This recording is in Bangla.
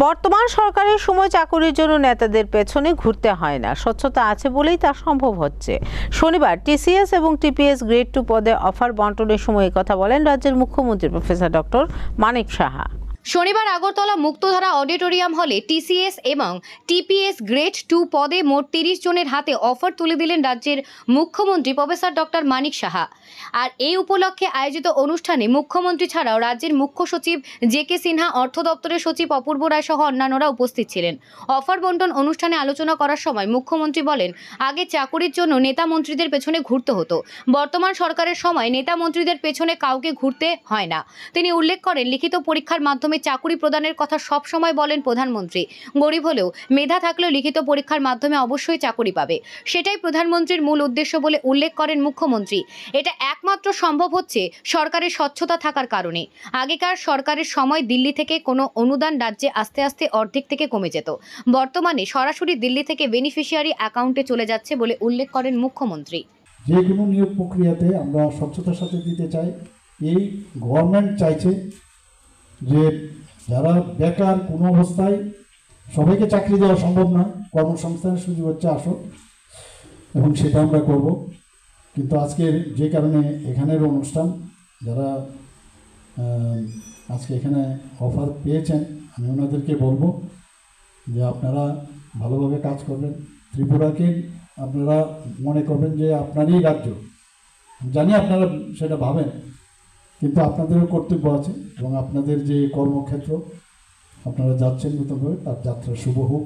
বর্তমান সরকারের সময় চাকরির জন্য নেতাদের পেছনে ঘুরতে হয় না, স্বচ্ছতা আছে বলেই তা সম্ভব হচ্ছে। শনিবার টিসিএস এবং টিপিএস গ্রেড 2 পদে অফার বন্টনের সময় কথা বলেন রাজ্যের মুখ্যমন্ত্রী প্রফেসর ডক্টর মানিক সাহা। শনিবার আগরতলা মুক্তধারা অডিটোরিয়াম হলে টিসিএস এবং টিপিএস গ্রেড 2 পদে মোট 30 জনের হাতে অফার তুলে দিলেন রাজ্যের মুখ্যমন্ত্রী প্রফেসর ডক্টর মানিক সাহা। আর এই উপলক্ষে আয়োজিত অনুষ্ঠানে মুখ্যমন্ত্রী ছাড়াও রাজ্যের মুখ্য সচিব জে.কে. সিনহা, অর্থ দপ্তরের সচিব অপূর্ব রায় সহ অন্যান্যরা উপস্থিত ছিলেন। অফার বন্টন অনুষ্ঠানে আলোচনা করার সময় মুখ্যমন্ত্রী বলেন, আগে চাকুরির জন্য নেতা মন্ত্রীদের পেছনে ঘুরতে হতো, বর্তমান সরকারের সময় নেতা মন্ত্রীদের পেছনে কাউকে ঘুরতে হয় না। তিনি উল্লেখ করেন, লিখিত পরীক্ষার মাধ্যমে চাকরি প্রদানের কথা সব সময় বলেন প্রধানমন্ত্রী। গরিব হলেও মেধা থাকলেও লিখিত পরীক্ষার মাধ্যমে অবশ্যই চাকরি পাবে, সেটাই প্রধানমন্ত্রীর মূল উদ্দেশ্য বলে উল্লেখ করেন মুখ্যমন্ত্রী। এটা একমাত্র সম্ভব হচ্ছে সরকারের স্বচ্ছতা থাকার কারণে। আগেকার সরকারের সময় দিল্লি থেকে কোনো অনুদান রাজ্যে আস্তে আস্তে অর্ধেক থেকে কমে যেত, বর্তমানে সরাসরি দিল্লি থেকে বেনিফিশিয়ারি অ্যাকাউন্টে চলে যাচ্ছে বলে উল্লেখ করেন মুখ্যমন্ত্রী। যে কোনো নিয়োগ প্রক্রিয়াতে আমরা স্বচ্ছতার সাথে দিতে চাই। এই গভর্নমেন্ট চাইছে যে যারা বেকার, কোনো অবস্থায় সবাইকে চাকরি দেওয়া সম্ভব নয়, কর্মসংস্থানের সুযোগ হচ্ছে আসল, এবং সেটা আমরা করব। কিন্তু আজকের যে কারণে এখানের অনুষ্ঠান, যারা আজকে এখানে অফার পেয়েছেন, আমি ওনাদেরকে বলবো যে আপনারা ভালোভাবে কাজ করবেন। ত্রিপুরাকে আপনারা মনে করবেন যে আপনারই রাজ্য, জানি আপনারা সেটা ভাবেন, কিন্তু আপনাদেরও কর্তব্য আছে এবং আপনাদের যে কর্মক্ষেত্র আপনারা যাচ্ছেন নতুনভাবে, তার যাত্রা শুভ হোক।